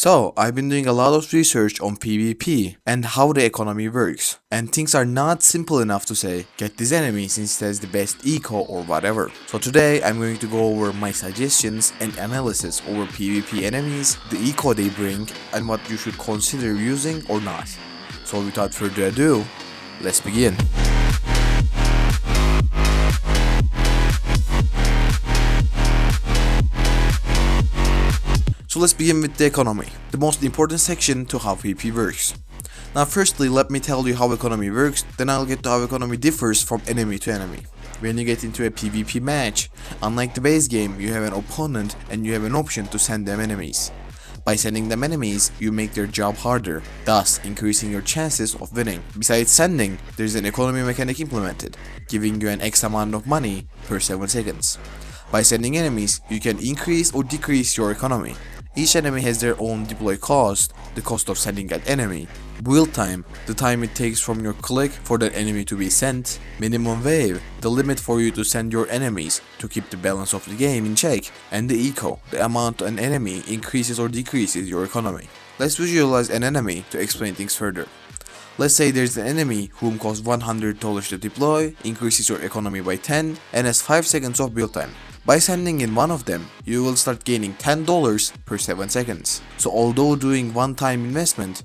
So, I've been doing a lot of research on PvP and how the economy works, and things are not simple enough to say, get this enemy since it has the best eco or whatever. So today, I'm going to go over my suggestions and analysis over PvP enemies, the eco they bring, and what you should consider using or not. So without further ado, let's begin. So let's begin with the economy, the most important section to how PvP works. Now firstly, let me tell you how economy works, then I'll get to how economy differs from enemy to enemy. When you get into a PvP match, unlike the base game, you have an opponent and you have an option to send them enemies. By sending them enemies, you make their job harder, thus increasing your chances of winning. Besides sending, there's an economy mechanic implemented, giving you an X amount of money per 7 seconds. By sending enemies, you can increase or decrease your economy. Each enemy has their own deploy cost, the cost of sending that enemy, build time, the time it takes from your click for that enemy to be sent, minimum wave, the limit for you to send your enemies to keep the balance of the game in check, and the eco, the amount an enemy increases or decreases your economy. Let's visualize an enemy to explain things further. Let's say there's an enemy whom costs $100 to deploy, increases your economy by 10, and has 5 seconds of build time. By sending in one of them, you will start gaining $10 per 7 seconds. So although doing one-time investment,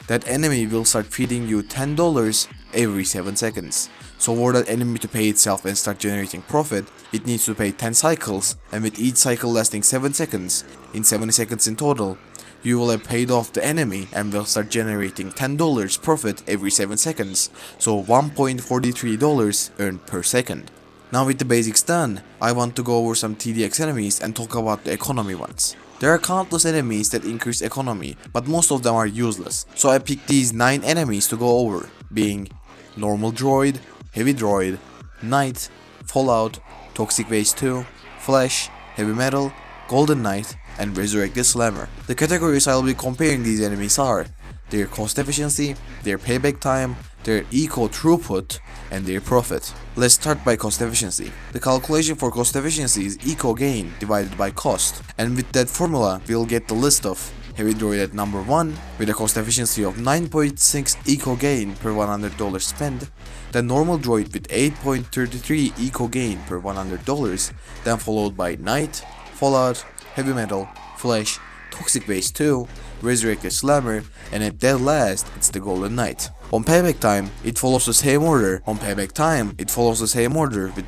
that enemy will start feeding you $10 every 7 seconds. So for that enemy to pay itself and start generating profit, it needs to pay 10 cycles, and with each cycle lasting 7 seconds, in 70 seconds in total, you will have paid off the enemy and will start generating $10 profit every 7 seconds, so $1.43 earned per second. Now with the basics done, I want to go over some TDX enemies and talk about the economy ones. There are countless enemies that increase economy, but most of them are useless, so I picked these 9 enemies to go over, being Normal Droid, Heavy Droid, Knight, Fallout, Toxic Waste 2, Flash, Heavy Metal, Golden Knight, and Resurrected Slammer. The categories I will be comparing these enemies are their cost efficiency, their payback time, their eco throughput, and their profit. Let's start by cost efficiency. The calculation for cost efficiency is eco gain divided by cost, and with that formula we'll get the list of Heavy Droid at number 1 with a cost efficiency of 9.6 eco gain per $100 spent, then Normal Droid with 8.33 eco gain per $100, then followed by Knight, Fallout, Heavy Metal, Flash, Toxic Waste 2, Resurrected Slammer, and at dead last, it's the Golden Knight. On payback time, it follows the same order. With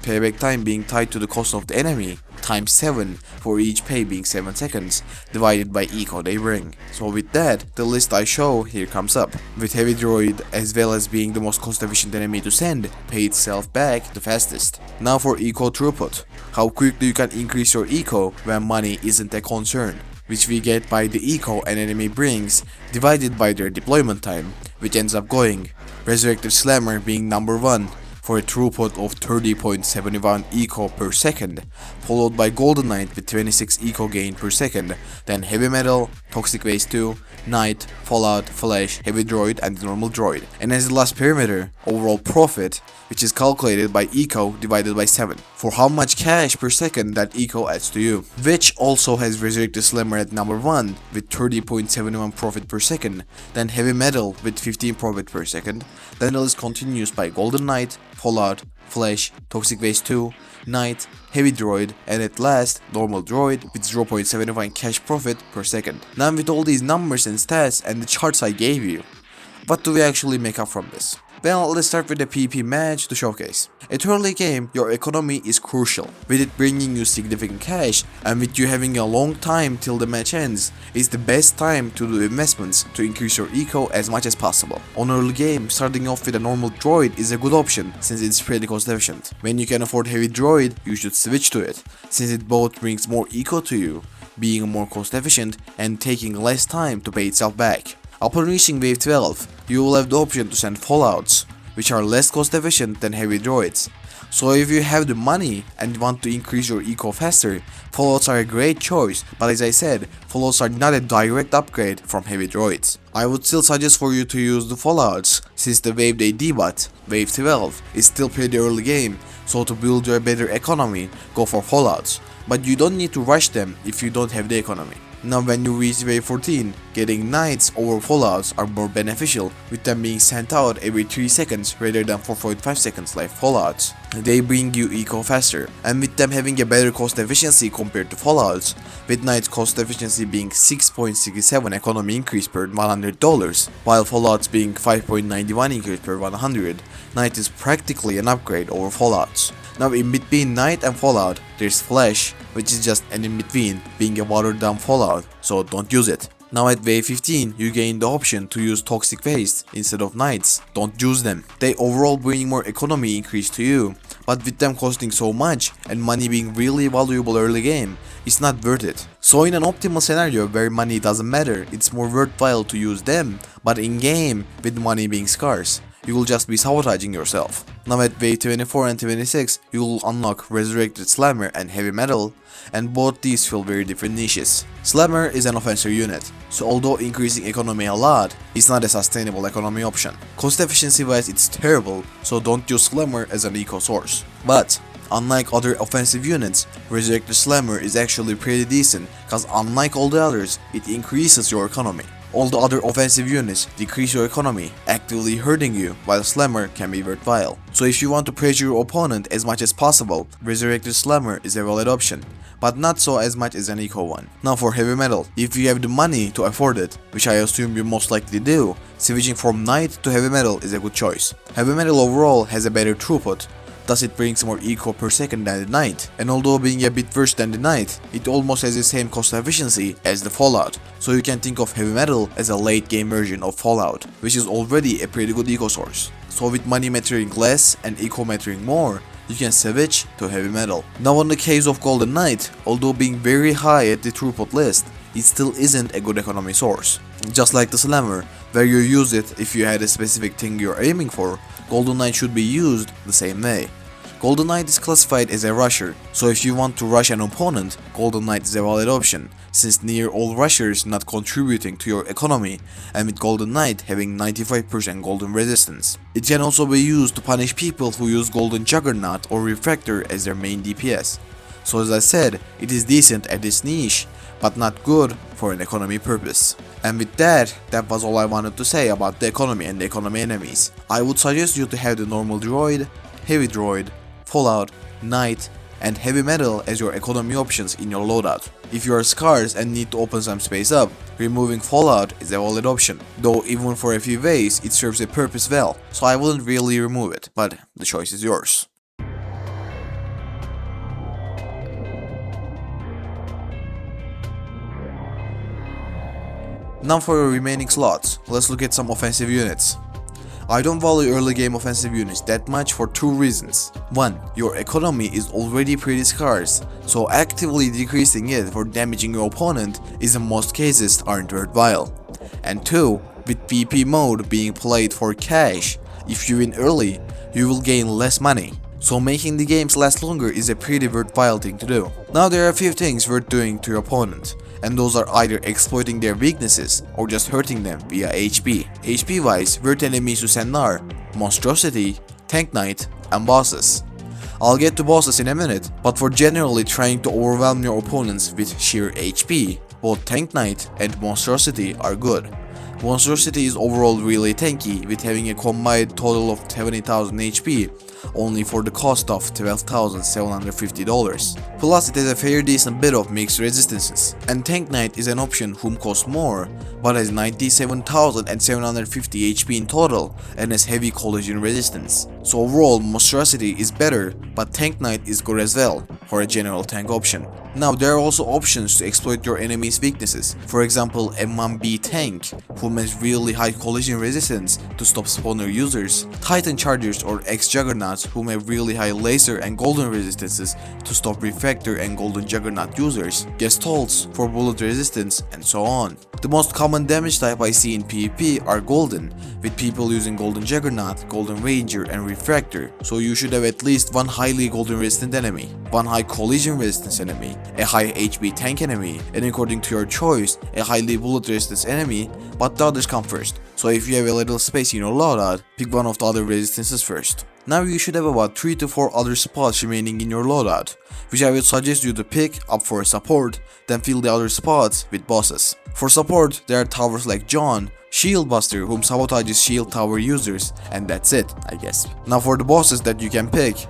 payback time being tied to the cost of the enemy, times 7 for each pay being 7 seconds, divided by eco they bring. So with that, the list I show here comes up, with Heavy Droid as well as being the most cost efficient enemy to send, pay itself back the fastest. Now for eco throughput, how quickly you can increase your eco when money isn't a concern, which we get by the eco an enemy brings divided by their deployment time, which ends up going Resurrected Slammer being number 1 for a throughput of 30.71 eco per second, followed by Golden Knight with 26 eco gain per second, then Heavy Metal, Toxic Waste 2, Knight, Fallout, Flash, Heavy Droid, and the Normal Droid. And as the last parameter, overall profit, which is calculated by eco divided by 7, for how much cash per second that eco adds to you, which also has Resurrected Slammer at number 1 with 30.71 profit per second, then Heavy Metal with 15 profit per second, then the list continues by Golden Knight, Fallout, Flash, Toxic Waste 2, Knight, Heavy Droid, and at last Normal Droid with 0.75 cash profit per second. Now with all these numbers and stats and the charts I gave you, what do we actually make up from this? Well, let's start with the PvP match to showcase. At early game, your economy is crucial, with it bringing you significant cash, and with you having a long time till the match ends, it's the best time to do investments to increase your eco as much as possible. On early game, starting off with a Normal Droid is a good option since it's pretty cost efficient. When you can afford Heavy Droid, you should switch to it, since it both brings more eco to you, being more cost efficient and taking less time to pay itself back. Upon reaching wave 12, you will have the option to send Fallouts, which are less cost efficient than Heavy Droids. So if you have the money and want to increase your eco faster, Fallouts are a great choice, but as I said, Fallouts are not a direct upgrade from Heavy Droids. I would still suggest for you to use the Fallouts, since the wave they debut, wave 12, is still pretty early game, so to build your better economy, go for Fallouts. But you don't need to rush them if you don't have the economy. Now when you reach wave 14, getting knights over fallouts are more beneficial, with them being sent out every 3 seconds rather than 4.5 seconds like fallouts. They bring you eco faster, and with them having a better cost efficiency compared to fallouts, with knights cost efficiency being 6.67 economy increase per $100, while fallouts being 5.91 increase per 100, knight is practically an upgrade over fallouts. Now in between Knight and Fallout, there's Flash, which is just an in-between, being a watered down Fallout, so don't use it. Now at wave 15, you gain the option to use Toxic Waste instead of Knights, don't use them. They overall bring more economy increase to you, but with them costing so much and money being really valuable early game, it's not worth it. So in an optimal scenario where money doesn't matter, it's more worthwhile to use them, but in game, with money being scarce, you will just be sabotaging yourself. Now at wave 24 and 26, you will unlock Resurrected Slammer and Heavy Metal, and both these fill very different niches. Slammer is an offensive unit, so although increasing economy a lot, it's not a sustainable economy option. Cost efficiency wise it's terrible, so don't use Slammer as an eco source. But unlike other offensive units, Resurrected Slammer is actually pretty decent, cause unlike all the others, it increases your economy. All the other offensive units decrease your economy, actively hurting you, while Slammer can be worthwhile. So if you want to pressure your opponent as much as possible, Resurrected Slammer is a valid option, but not so as much as an eco one. Now for Heavy Metal, if you have the money to afford it, which I assume you most likely do, switching from Knight to Heavy Metal is a good choice. Heavy Metal overall has a better throughput, thus it brings more eco per second than the Knight, and although being a bit worse than the Knight, it almost has the same cost efficiency as the Fallout, so you can think of Heavy Metal as a late game version of Fallout, which is already a pretty good eco source. So with money mattering less and eco mattering more, you can switch to Heavy Metal. Now on the case of Golden Knight, although being very high at the throughput list, it still isn't a good economy source. Just like the Slammer, where you use it if you had a specific thing you're aiming for, Golden Knight should be used the same way. Golden Knight is classified as a rusher, so if you want to rush an opponent, Golden Knight is a valid option, since near all rushers not contributing to your economy, and with Golden Knight having 95% golden resistance. It can also be used to punish people who use Golden Juggernaut or Refractor as their main DPS. So as I said, it is decent at this niche, but not good for an economy purpose. And with that was all I wanted to say about the economy and the economy enemies. I would suggest you to have the normal droid, heavy droid, Fallout, Knight, and Heavy Metal as your economy options in your loadout. If you are scarce and need to open some space up, removing Fallout is a valid option, though even for a few ways it serves a purpose well, so I wouldn't really remove it, but the choice is yours. Now for your remaining slots, let's look at some offensive units. I don't value early game offensive units that much for two reasons. 1. Your economy is already pretty scarce, so actively decreasing it for damaging your opponent is in most cases aren't worthwhile. And 2. With PP mode being played for cash, if you win early, you will gain less money. So making the games last longer is a pretty worthwhile thing to do. Now there are a few things worth doing to your opponent, and those are either exploiting their weaknesses or just hurting them via HP. HP wise, worth enemies to send are Monstrosity, Tank Knight, and bosses. I'll get to bosses in a minute, but for generally trying to overwhelm your opponents with sheer HP, both Tank Knight and Monstrosity are good. Monstrosity is overall really tanky, with having a combined total of 70,000 HP, only for the cost of $12,750. Plus it has a fair decent bit of mixed resistances, and Tank Knight is an option whom costs more, but has 97,750 HP in total and has heavy collision resistance. So overall Monstrosity is better, but Tank Knight is good as well, for a general tank option. Now there are also options to exploit your enemy's weaknesses, for example M1B Tank, whom has really high collision resistance to stop spawner users, Titan Chargers or X-Juggernauts whom have really high laser and golden resistances to stop Refractor and Golden Juggernaut users, Gestolts for bullet resistance, and so on. The most common damage type I see in PvP are golden, with people using Golden Juggernaut, Golden Ranger, and Refractor, so you should have at least one highly golden resistant enemy, one high collision resistance enemy, a high HP tank enemy, and according to your choice, a highly bullet resistance enemy, but the others come first. So if you have a little space in your loadout, pick one of the other resistances first. Now you should have about 3 to 4 other spots remaining in your loadout, which I would suggest you to pick up for a support, then fill the other spots with bosses. For support, there are towers like John, Shield Buster whom sabotages shield tower users, and that's it, I guess. Now for the bosses that you can pick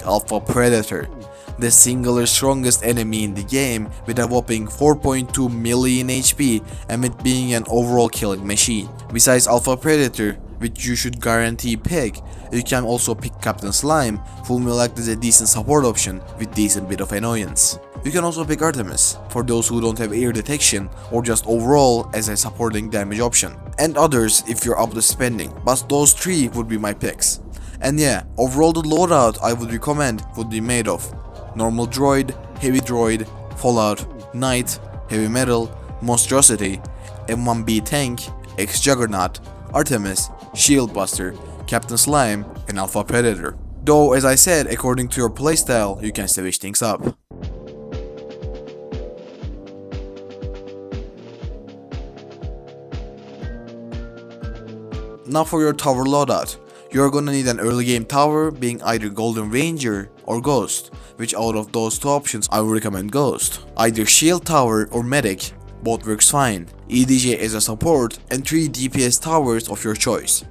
Alpha Predator, the singular strongest enemy in the game with a whopping 4.2 million HP and with being an overall killing machine. Besides Alpha Predator, which you should guarantee pick, you can also pick Captain Slime, whom will act as a decent support option with decent bit of annoyance. You can also pick Artemis, for those who don't have air detection or just overall as a supporting damage option, and others if you're up to spending, but those 3 would be my picks. And yeah, overall the loadout I would recommend would be made of normal droid, heavy droid, fallout, knight, heavy metal, monstrosity, M1B tank, X-Juggernaut, Artemis, Shield Buster, Captain Slime, and Alpha Predator. Though as I said, according to your playstyle, you can switch things up. Now for your tower loadout. You're gonna need an early game tower being either Golden Ranger or Ghost, which out of those 2 options I would recommend Ghost. Either Shield Tower or Medic, both works fine, EDJ as a support, and 3 DPS towers of your choice.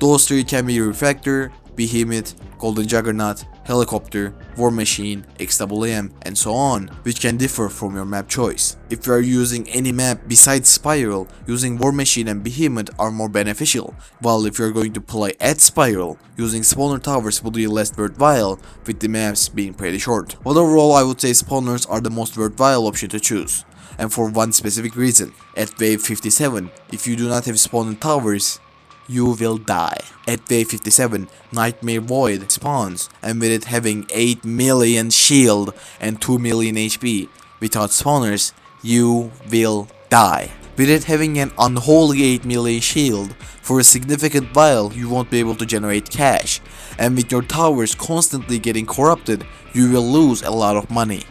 Those 3 can be Refractor, Behemoth, Golden Juggernaut, Helicopter, War Machine, XWM, and so on, which can differ from your map choice. If you are using any map besides Spiral, using War Machine and Behemoth are more beneficial, while if you are going to play at Spiral, using spawner towers will be less worthwhile, with the maps being pretty short. But overall I would say spawners are the most worthwhile option to choose, and for one specific reason. At wave 57, if you do not have spawner towers, you will die. At wave 57, Nightmare Void spawns, and with it having 8 million shield and 2 million HP, without spawners, you will die. With it having an unholy 8 million shield, for a significant while you won't be able to generate cash, and with your towers constantly getting corrupted, you will lose a lot of money.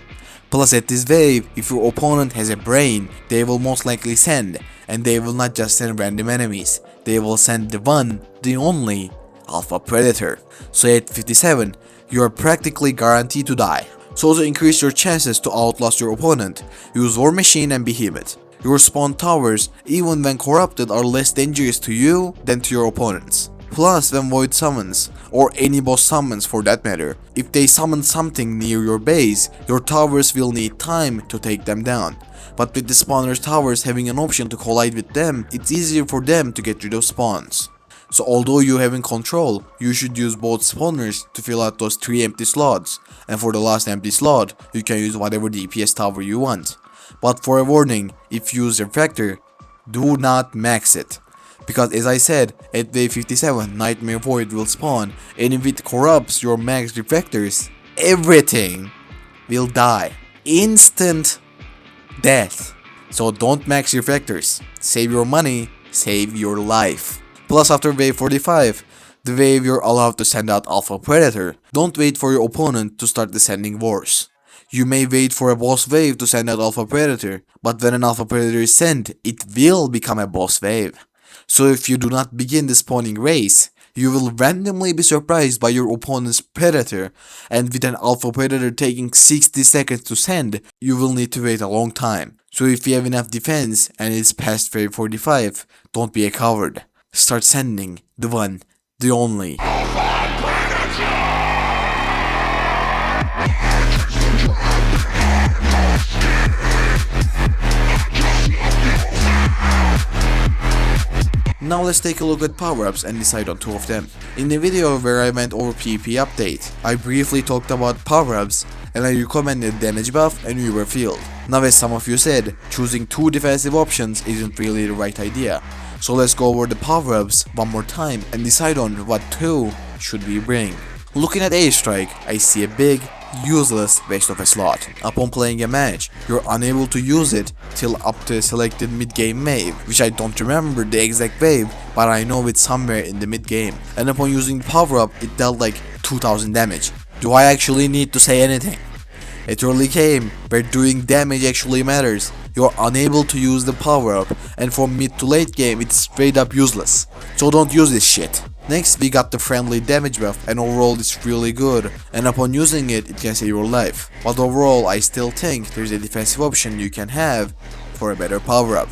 Plus at this wave, if your opponent has a brain, they will most likely send, and they will not just send random enemies, they will send the one, the only, Alpha Predator. So at 57, you are practically guaranteed to die. So to increase your chances to outlast your opponent, use War Machine and Behemoth. Your spawn towers, even when corrupted, are less dangerous to you than to your opponents. Plus when Void summons, or any boss summons for that matter, if they summon something near your base, your towers will need time to take them down. But with the spawner's towers having an option to collide with them, it's easier for them to get rid of spawns. So although you have in control, you should use both spawners to fill out those 3 empty slots, and for the last empty slot, you can use whatever DPS tower you want. But for a warning, if you use Refractor, do not max it. Because as I said, at wave 57, Nightmare Void will spawn, and if it corrupts your max refractors, everything will die. Instant death. So don't max refractors. Save your money, save your life. Plus after wave 45, the wave you're allowed to send out Alpha Predator. Don't wait for your opponent to start descending wars. You may wait for a boss wave to send out Alpha Predator, but when an Alpha Predator is sent, it will become a boss wave. So if you do not begin the spawning race, you will randomly be surprised by your opponent's Predator, and with an Alpha Predator taking 60 seconds to send, you will need to wait a long time. So if you have enough defense and it's past wave 45, don't be a coward. Start sending the one, the only. Now let's take a look at power-ups and decide on 2 of them. In the video where I went over PvP update, I briefly talked about power-ups and I recommended damage buff and Uber field. Now as some of you said, choosing 2 defensive options isn't really the right idea. So let's go over the power-ups one more time and decide on what 2 should we bring. Looking at Airstrike, I see a big, useless waste of a slot. Upon playing a match, you're unable to use it till up to a selected mid-game wave, which I don't remember the exact wave, but I know it's somewhere in the mid-game. And upon using the power-up, it dealt like 2000 damage. Do I actually need to say anything? At early game, where doing damage actually matters, you're unable to use the power-up, and from mid to late game, it's straight up useless. So don't use this shit. Next, we got the friendly damage buff, and overall it's really good, and upon using it, it can save your life. But overall, I still think there's a defensive option you can have for a better power up,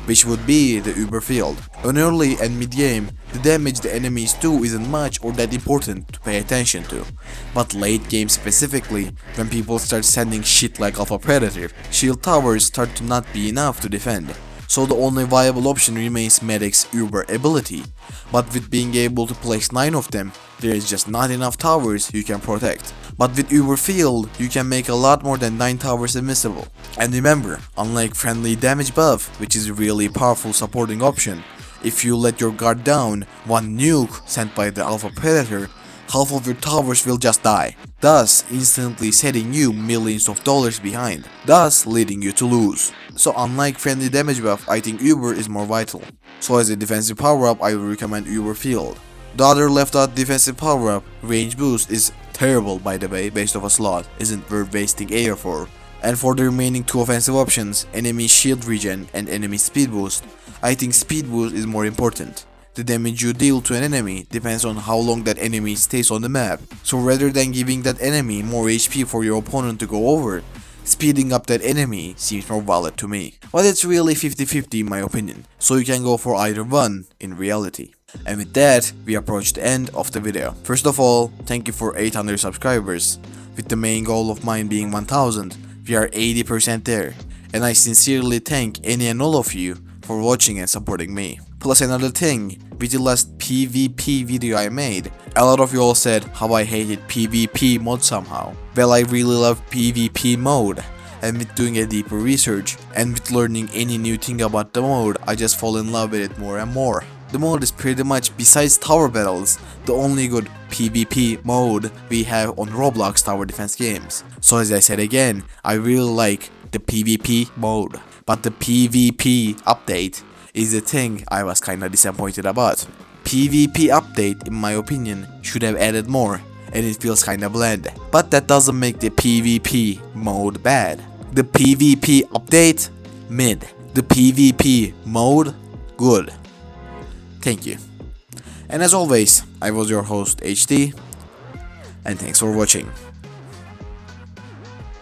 which would be the Uber Field. On early and mid game, the damage the enemies do isn't much or that important to pay attention to, but late game specifically, when people start sending shit like Alpha Predator, shield towers start to not be enough to defend. So the only viable option remains Medic's Uber ability, but with being able to place 9 of them, there is just not enough towers you can protect. But with Uber Field, you can make a lot more than 9 towers invincible. And remember, unlike friendly damage buff, which is a really powerful supporting option, if you let your guard down, one nuke sent by the Alpha Predator, half of your towers will just die, thus instantly setting you millions of dollars behind, thus leading you to lose. So unlike friendly damage buff, I think Uber is more vital. So as a defensive power up, I will recommend Uber Field. The other left out defensive power up, range boost, is terrible by the way, based off a slot, isn't worth wasting air for. And for the remaining 2 offensive options, enemy shield regen and enemy speed boost, I think speed boost is more important. The damage you deal to an enemy depends on how long that enemy stays on the map, so rather than giving that enemy more HP for your opponent to go over, speeding up that enemy seems more valid to me. But it's really 50-50 in my opinion, so you can go for either one in reality. And with that, we approach the end of the video. First of all, thank you for 800 subscribers. With the main goal of mine being 1000, we are 80% there. And I sincerely thank any and all of you for watching and supporting me. Plus another thing, with the last PvP video I made, a lot of you all said how I hated PvP mode somehow. Well, I really love PvP mode, and with doing a deeper research and with learning any new thing about the mode, I just fall in love with it more and more. The mode is pretty much, besides tower battles, the only good PvP mode we have on Roblox tower defense games. So as I said again, I really like the PvP mode, but the PvP update is the thing I was kinda disappointed about. PvP update, in my opinion, should have added more, and it feels kinda bland. But that doesn't make the PvP mode bad. The PvP update, mid. The PvP mode, good. Thank you. And as always, I was your host HD, and thanks for watching.